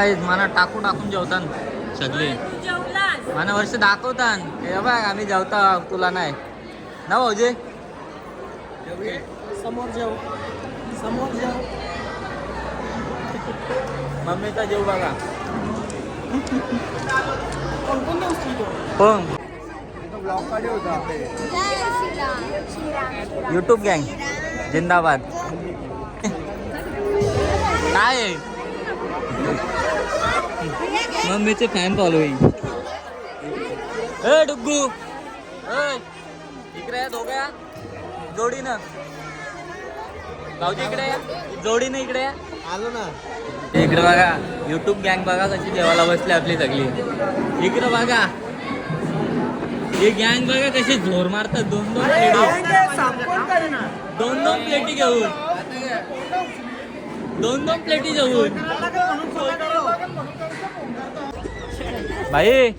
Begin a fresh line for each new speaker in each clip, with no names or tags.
काही मला टाकून जेवतान सगळे मला वर्ष दाखवतान हे बघ आम्ही जेवता तुला नाही ना भाऊजी
समोर जेव
मम्मीचा जेव बघा यूट्यूब गँग जिंदाबाद काय आहे मम्मीचे फॅन फॉलोईंग ए डुग्गू इकडे या दोघ्या जोडीनं भाऊजी इकडे या जोडीनं इकडे या
आलो ना
इकडे बघा यूट्यूब गँग बघा कशी जेवायला बसली आपली सगळी इकडे बघा हे गँग बघा कशी जोर मारतात दोन प्लेटी घेऊन दोन प्लेटी घेऊन भाई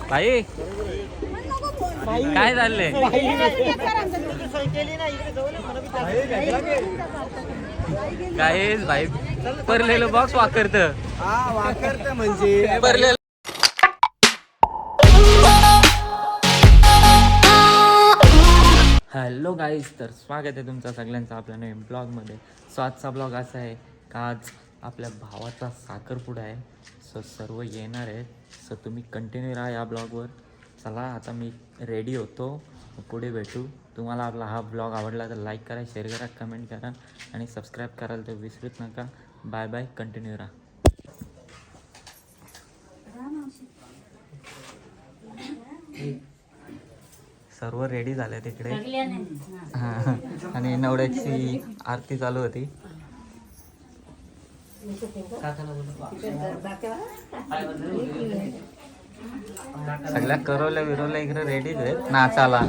भाई काय चाललंय काय भाई परलेलं बॉक्स वाकरत
म्हणजे
परलेलं हॅलो गाईज तर स्वागत आहे तुमचं सगळ्यांचं आपल्या नवीन ब्लॉगमध्ये. सो आजचा ब्लॉग असा आहे का आज आपल्या भावाचा साखरपुडा आहे. सो सर्व येणार आहे. सो तुम्ही कंटिन्यू राहा या ब्लॉगवर. चला आता मी रेडी होतो, पुढे भेटू. तुम्हाला आपला हा ब्लॉग आवडला तर लाईक करा, शेअर करा, कमेंट करा आणि सबस्क्राईब करायला तर विसरूच नका. बाय बाय, कंटिन्यू राहा. सर्व रेडी झाले तिकडे हां आणि नवड्याची आरती चालू होती. सगळ्या करवल्या विरवल्या इकडे रेडीच आहेत नाचाला.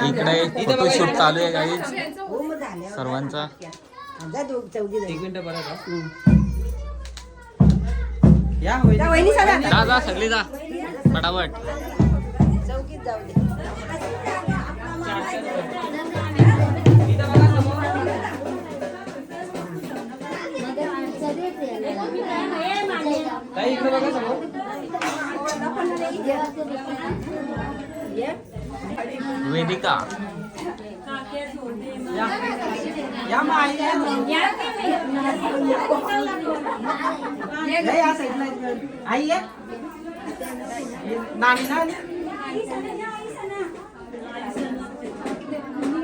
इकडे फोटोशूट चालू आहे गाईज सर्वांचा. जा सगळी जा फटाफट. वेदिका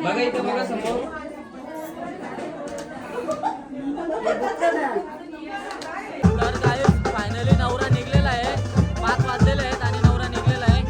बघा इथं बघा समोर. तर काय फायनली नवरा निघलेला आहे. 5 वाजलेले आहेत आणि नवरा निघलेला आहे.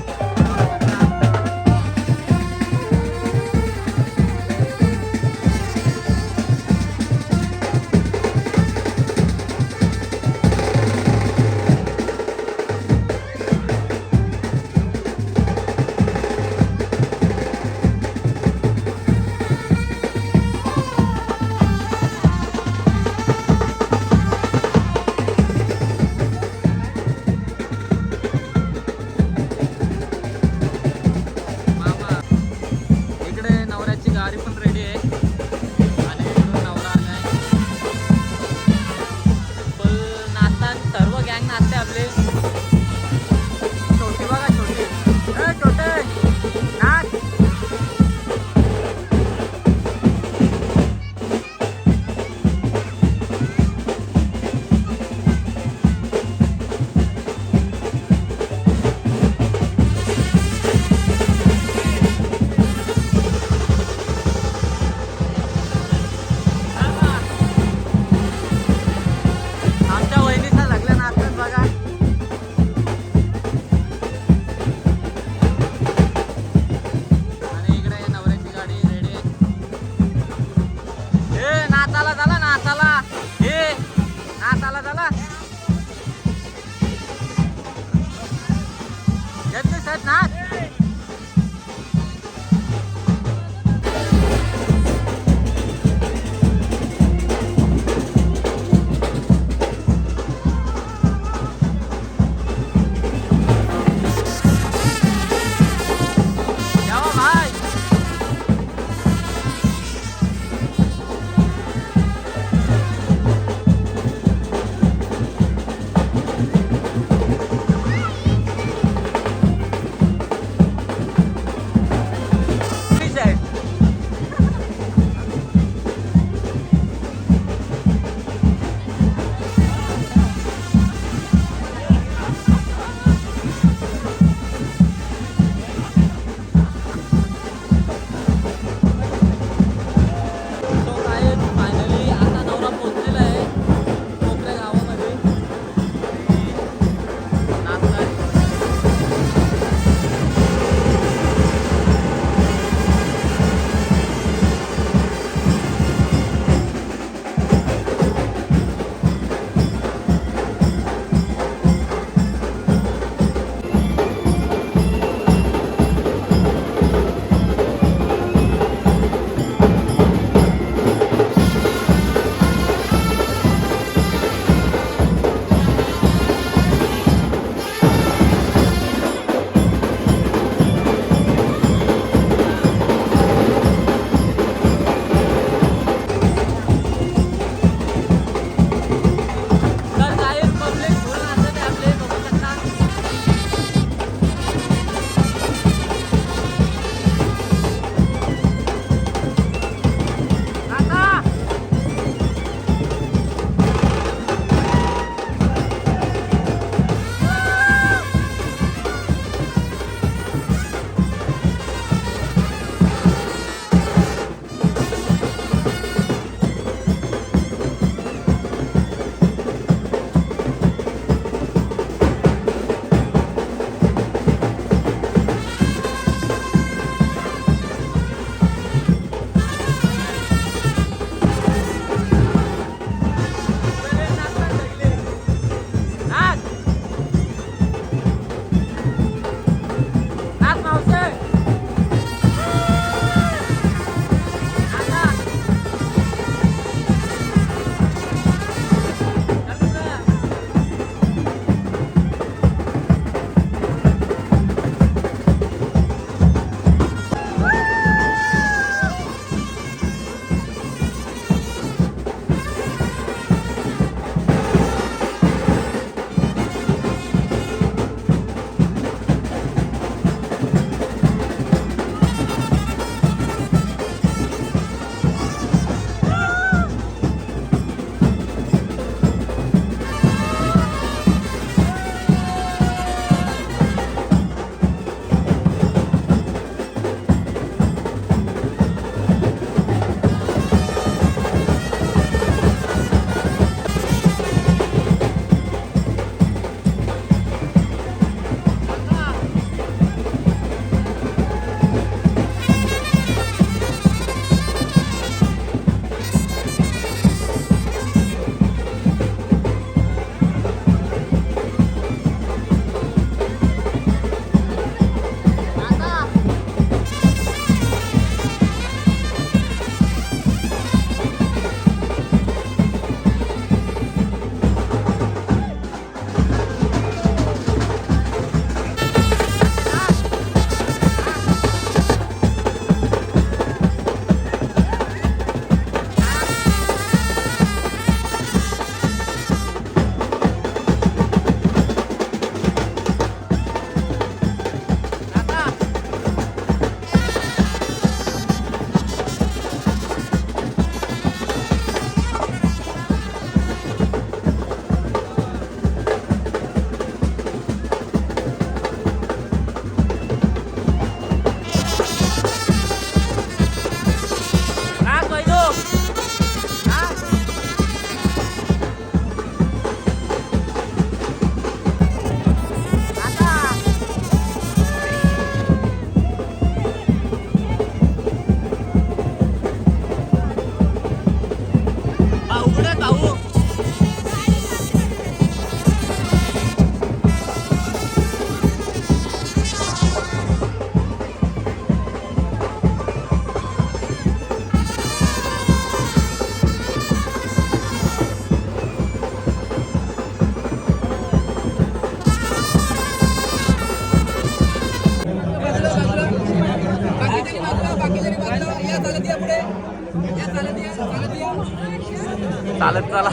चालत चला.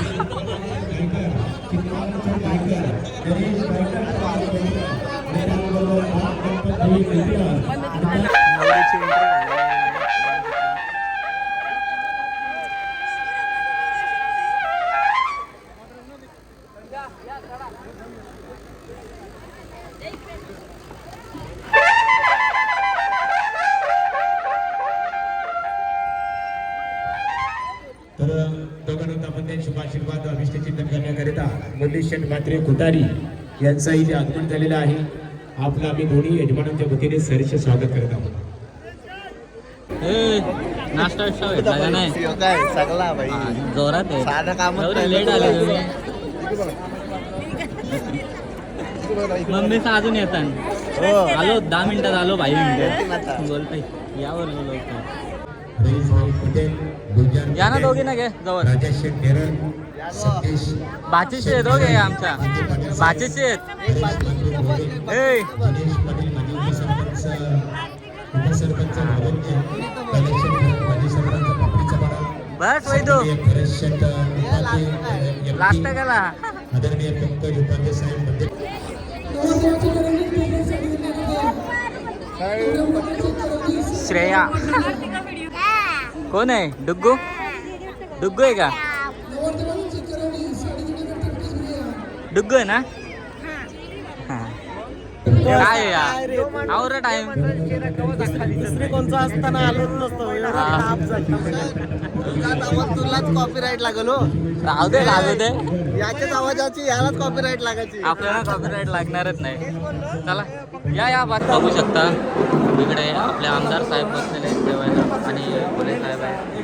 नवरीची एंट्री झाली.
तर दोघांना आपण त्यांचे आशीर्वाद अभिष्टचिंतन करण्याकरिता मुरलीशेठ मात्रे खुतारी यांचा इथे आगमन झालेला आहे. आपलं आम्ही दोन्ही यजमानांच्या वतीने सहर्ष स्वागत करत आहोत.
नाश्ता भेटला नाही
काय सगळा भाई
जोरात आहे.
साधं काम
लेट आले तुम्ही. मम्मीचा अजून येतात. आलो 10 मिनिटात आलो. 5 मिनिटं बोलतोय यावर लवकर या ना दोघी ना घे जवळ. भाचीशी आहेत हो गे आमच्या भाचीशी आहेत. बस वैदू लागत गेला. श्रेया कोण आहे? डुग्गू डुग्गू आहे का? डुग्गू आहे ना? काय आहे यार आवर टाइम
कोणचा असताना आलोच नसतो. तुलाच कॉपीराईट लागल हो.
राहू दे लागू दे.
याच्याच आवाजाची यालाच कॉपीराईट लागायची.
आपल्याला कॉपीराईट लागणारच नाही. चला या बात बघू शकता. इकडे आपले आमदार साहेब बसलेले आहेत जेवायला आणि पोलीस साहेब आहे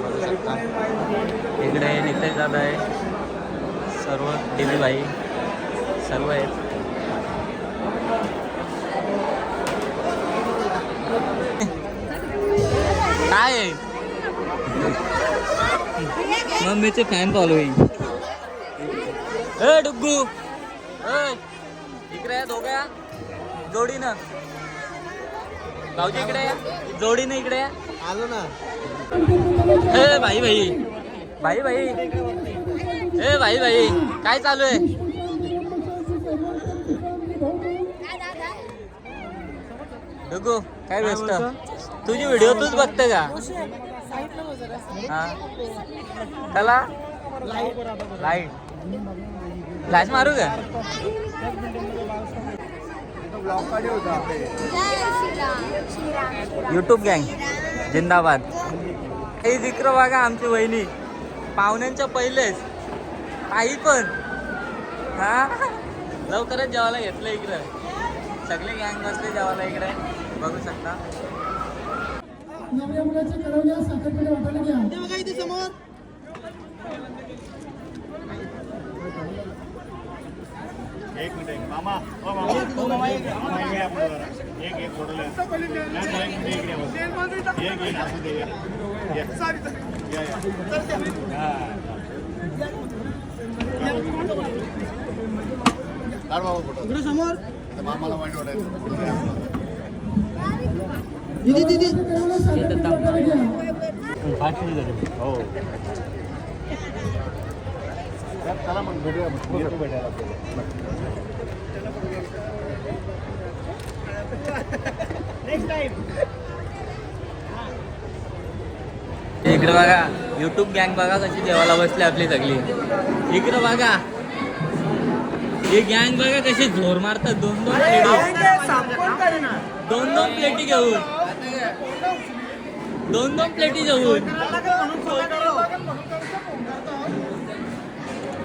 बघू शकता. इकडे नितेश दादा आहे, सर्व देवी भाई सर्व आहेत. काय आहे मम्मीचे फॅन फॉलोईंग. ए डुग्गू इकडे या दोघ्या जोडीनं. भाऊजी इकडे या जोडीनं इकडे या.
आलो ना.
ए भाई भाई भाई भाई ए भाई भाई काय चालू आहे? डुग्गू काय व्यस्त? तुझी व्हिडिओ तूच बघते का? हा चला लाईट फ्लॅश मारू का? यूट्यूब गँग जिंदाबाद. हे जिक्र बघा आमची वहिनी पाहुण्यांच्या पहिलेच आई पण हा लवकरच जेवायला घेतलं. इकडं सगळे गँग बसले जेवायला इकडे बघू शकता.
एक मिनिट मामा मामा एक फोटो समोर मामाला वाईट वाटायचं. हो चला मग भेटूया भेटायला.
इकडे बघा यूट्यूब गँग बघा कशी जेवायला बसली आपली सगळी. इकडे बघा ही गँग बघा कशी जोर मारतात. दोन प्लेटी घेऊन दोन प्लेटी घेऊन.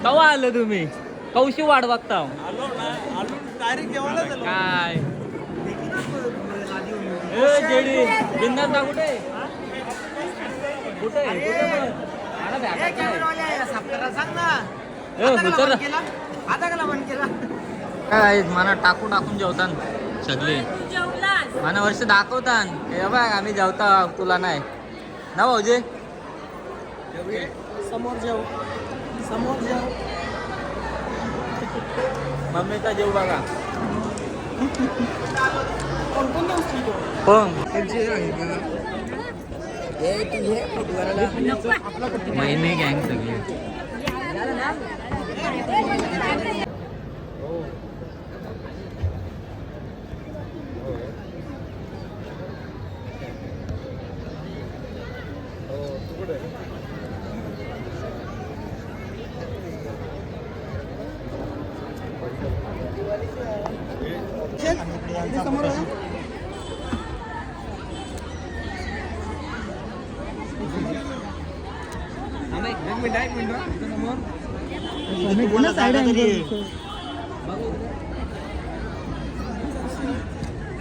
कवा आलं तुम्ही? कौशी वाट बघता काय? जेडी बिंदास कुठे कुठे काय मला टाकून टाकून जेवतान सगळे. मला वर्ष दाखवतान हे बघ आम्ही जेवता तुला नाही ना भाऊजी.
समोर जेव समोर जेव.
मम्मीचा जेव बघा. महिने गँग सगळी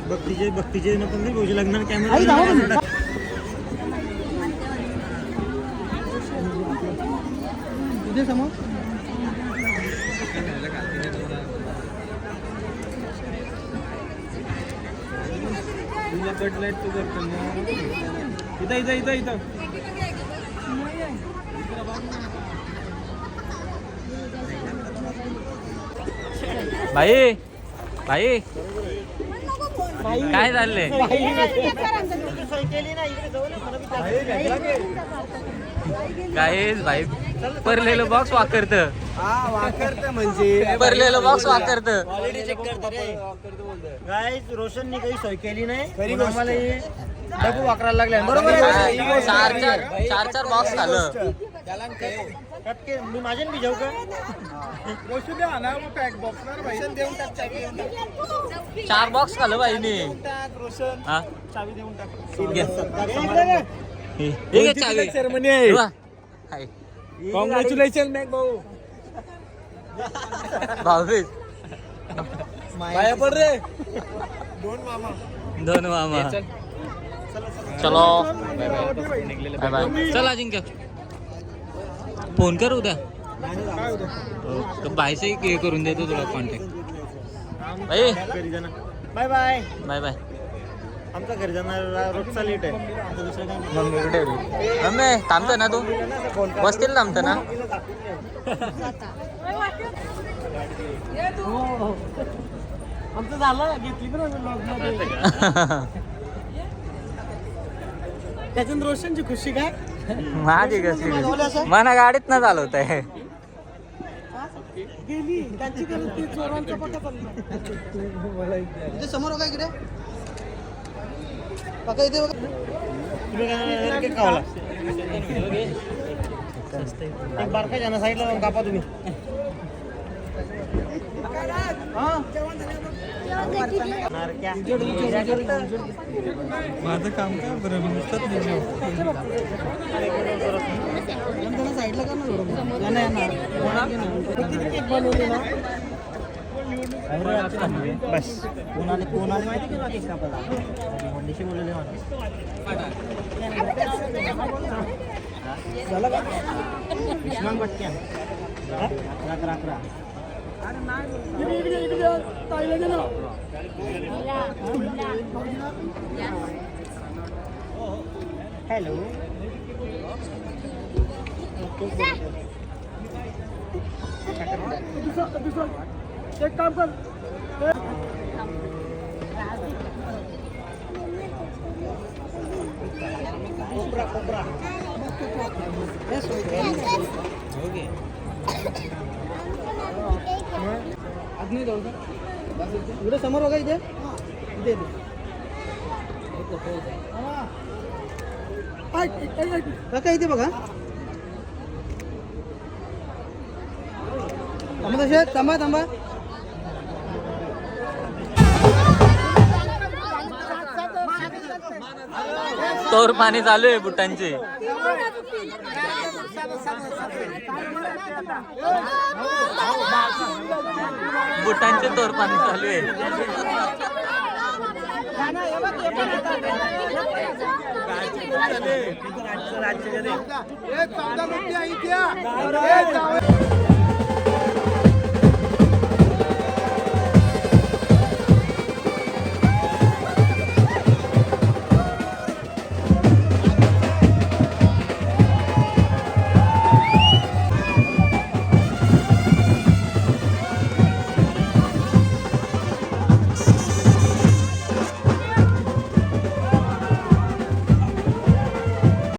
भक्तीचे पण लागणार कॅमेरा समोर इथं
भाई भाई काय चाललंय गाईज भाई परलेलं बॉक्स वाकरत
म्हणजे
परलेलं बॉक्स वाकरत
गाईज रोशननी काही सोय केली नाही म्हणून आम्हाला हे डबू वाकरायला लागले बरोबर आहे.
चार बॉक्स झालं
टपके मी माझ्याने बी जाऊ का
चार बॉक्स खाल्लं बाईने हा
सेरेमनी आहे
कॉंग्रॅच्युलेशन
भाऊ
भाऊबीज
माया पड रे
दोन मामा चलो बाय बाय चल अजिंक्य फोन कर उद्या बायसे हे करून देतो तुला कॉन्टॅक्ट बाई
बाय बाय
बाय बाय
आमचा घरी जाणार रोजचा लेट आहे आता दुसरं काय नाही.
मम्मी कुठे मम्मी थांबतो ना तू बसतील थांबतो ना
हो. आमचं झालं घेतली पण आम्ही vlog मध्ये. त्याच्यात रोशनची खुशी काय
माझी कशी मना गाडीत ना चालवत आहे
गेली त्यांची गरज ती चोरांचा पक्का चालला इथे समोर काय इकडे पक्का इथे बघा एक बारका जाना साईडला जाऊन कापा तुम्ही
माझं काम काय बरं
साईडला का बस कोणाला माहिती का केक कापायला मंडीशी बोलले झालं का विश्वान पटक्या राख हॅलो एक काम कर कोपरा इकडे समोर बघा इथे काका इथे बघा थांबा
तोर पाणी चालू आहे बुटांचे बुटांचे तोर पाणी चालू आहे